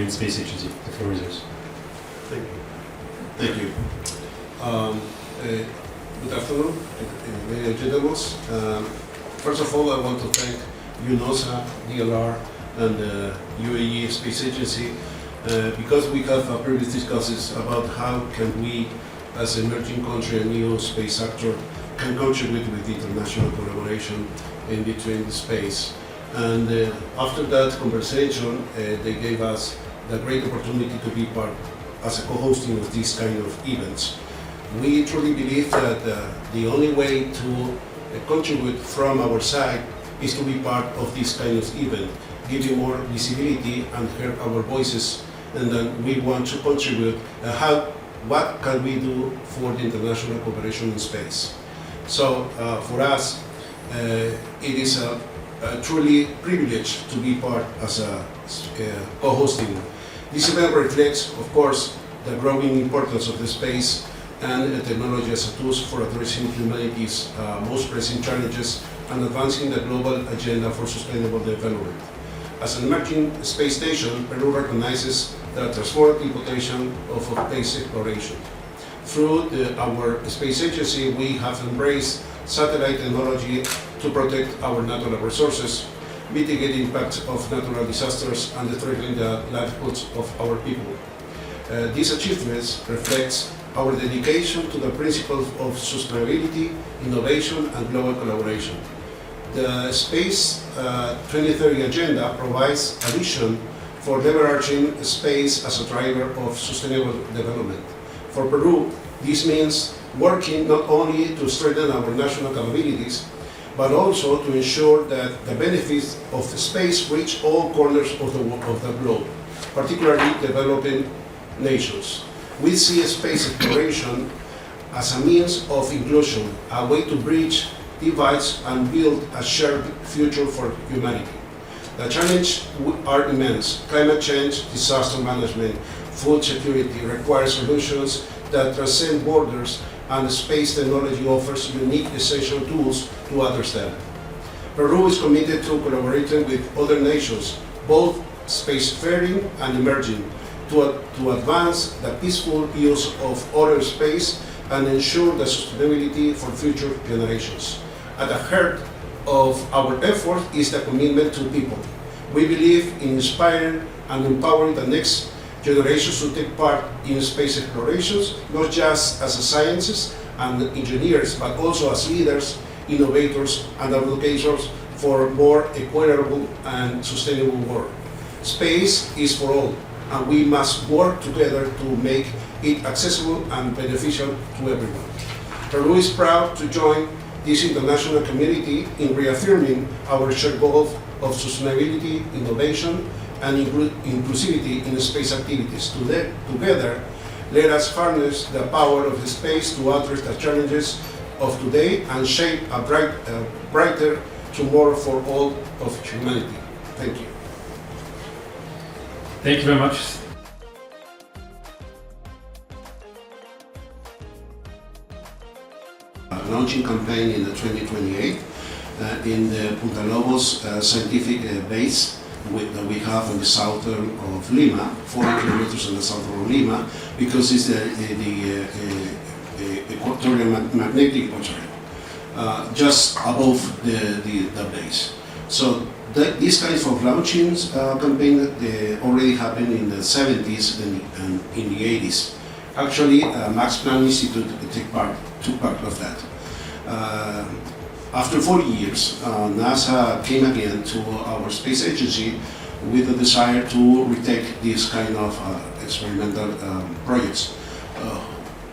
Peruvian Space Agency. The floor is yours. Thank you. Thank you. Good afternoon, ladies and gentlemen. First of all, I want to thank UNOOSA, DLR, and the UAE Space Agency because we have previous discussions about how can we, as an emerging country and new space actor, can contribute with international collaboration in between the space. And after that conversation, they gave us the great opportunity to be part as a co-hosting of these kind of events. We truly believe that the only way to contribute from our side is to be part of this kind of event, giving more visibility and hear our voices, and then we want to contribute what can we do for the international cooperation in space. So for us, it is a truly privilege to be part as a co-hosting. This event reflects, of course, the growing importance of the space and technology as a tool for addressing humanity's most pressing challenges and advancing the global agenda for sustainable development. As an emerging space station, Peru recognizes the transformative potential of space exploration. Through our space agency, we have embraced satellite technology to protect our natural resources, mitigate the impact of natural disasters, and strengthen the livelihoods of our people. These achievements reflect our dedication to the principles of sustainability, innovation, and global collaboration. The Space 2030 Agenda provides a vision for leveraging space as a driver of sustainable development. For Peru, this means working not only to strengthen our national capabilities, but also to ensure that the benefits of space reach all corners of the globe, particularly developing nations. We see space exploration as a means of inclusion, a way to bridge divides and build a shared future for humanity. The challenges are immense. Climate change, disaster management, food security require solutions that transcend borders, and space technology offers unique essential tools to address them. Peru is committed to collaborating with other nations, both spacefaring and emerging, to advance the peaceful use of outer space and ensure the sustainability for future generations. At the heart of our effort is the commitment to people. We believe in inspiring and empowering the next generations to take part in space explorations, not just as scientists and engineers, but also as leaders, innovators, and advocates for a more equitable and sustainable world. Space is for all, and we must work together to make it accessible and beneficial to everyone. Peru is proud to join this international community in reaffirming our shared goal of sustainability, innovation, and inclusivity in space activities. Together, let us harness the power of space to address the challenges of today and shape a brighter tomorrow for all of humanity. Thank you. Thank you very much. Launching campaign in the 2028 in the Punta Lobos scientific base that we have in the southern of Lima, 40 kilometers in the southern of Lima, because it's the equatorial magnetic equatorial, just above the base. So these kinds of launchings campaign already happened in the 70s and in the 80s. Actually, Max Planck Institute took part of that. After 40 years, NASA came again to our space agency with a desire to retake these kind of experimental projects.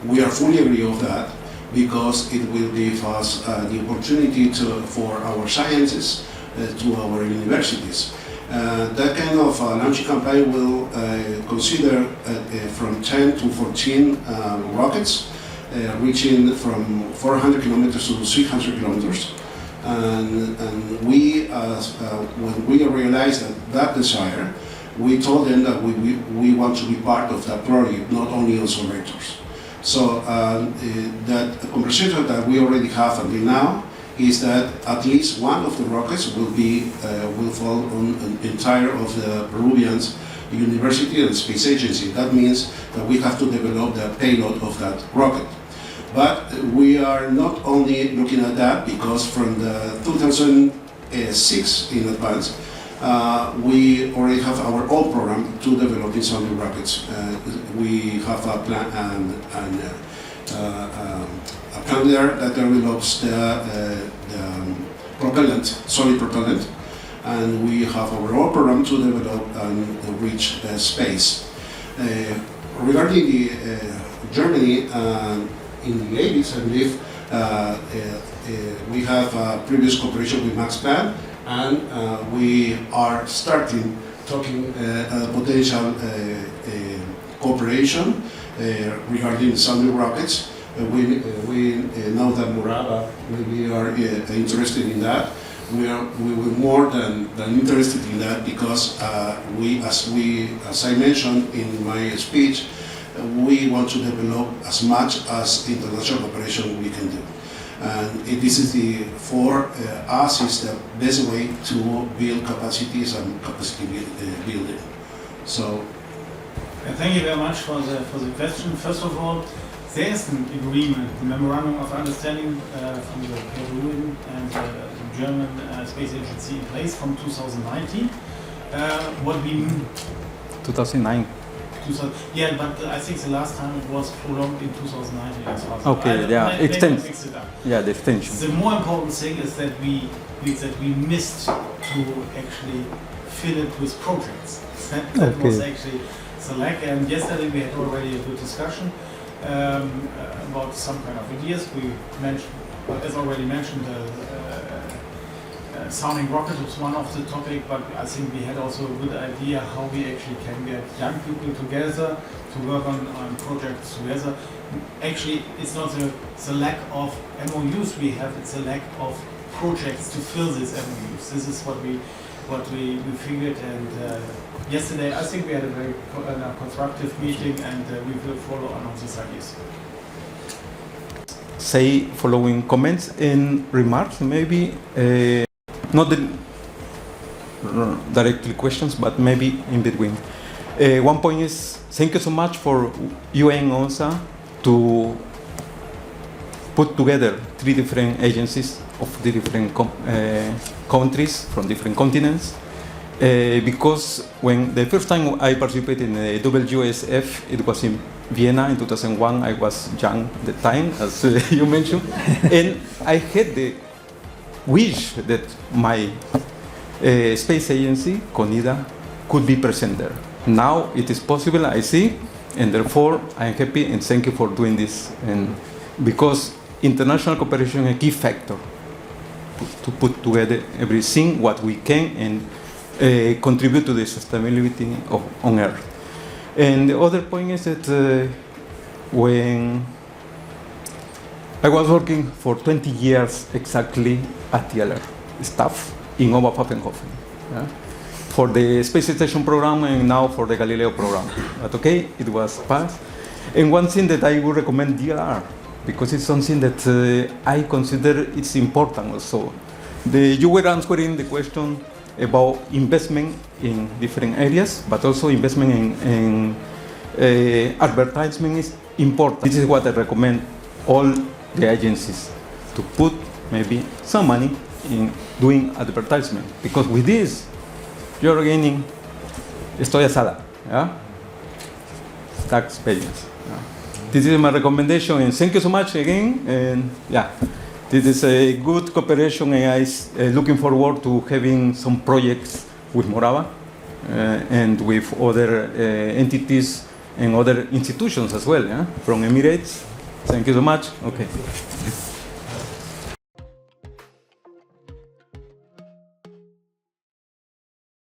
We are fully agree of that because it will give us the opportunity for our scientists to our universities. That kind of launching campaign will consider from 10 to 14 rockets, reaching from 400 kilometers to 300 kilometers. And we, when we realized that desire, we told them that we want to be part of that project, not only observators. So that conversation that we already have until now is that at least one of the rockets will fall on entire of the Peruvians university and space agency. That means that we have to develop the payload of that rocket. But we are not only looking at that, because from the 2006 in advance, we already have our own program to develop sounding rockets. We have a plan a plan there that develops the propellant, solid propellant, and we have our own program to develop and reach space. Regarding the Germany, in the 80s, I believe, we have a previous cooperation with Max Planck, and we are starting talking potential cooperation regarding sounding rockets. We know that Morava maybe are interested in that. We were more than interested in that, because as I mentioned in my speech, we want to develop as much as international cooperation we can do. And this is for us is the best way to build capacities and capacity building. So. Thank you very much for the question. First of all, there is an agreement, the memorandum of understanding from the Peruvian and the German Space Agency in place from 2019. What we 2009. Yeah, but I think the last time it was prolonged in 2019 as well. Okay, yeah, extension. Yeah, the extension. The more important thing is that we missed to actually fill it with projects. That was actually the lack. And yesterday we had already a good discussion about some kind of ideas. We mentioned, as already mentioned, sounding rocket was one of the topic, but I think we had also a good idea how we actually can get young people together to work on projects together. Actually, it's not the lack of MOUs we have, it's the lack of projects to fill these MOUs. This is what we figured, and yesterday I think we had a very constructive meeting, and we will follow on these ideas. Say following comments and remarks, maybe. Not directly questions, but maybe in between. One point is, thank you so much for UNOOSA to put together 3 different agencies of the different countries from different continents. Because when the first time I participated in the WSF, it was in Vienna in 2001. I was young at the time, as you mentioned, and I had the wish that my space agency, CONIDA, could be present there. Now it is possible, I see, and therefore I am happy and thank you for doing this. And because international cooperation is a key factor to put together everything what we can and contribute to the sustainability on Earth. And the other point is that when I was working for 20 years exactly at DLR staff in Oberpfaffenhofen, for the space station program and now for the Galileo program. But okay, it was passed. And one thing that I would recommend DLR, because it's something that I consider it's important also. You were answering the question about investment in different areas, but also investment in advertisement is important. This is what I recommend all the agencies to put maybe some money in doing advertisement, because with this you're gaining estoy asada, taxpayers. This is my recommendation, and thank you so much again. And this is a good cooperation, and I'm looking forward to having some projects with Morava and with other entities and other institutions as well, from Emirates. Thank you so much. Okay.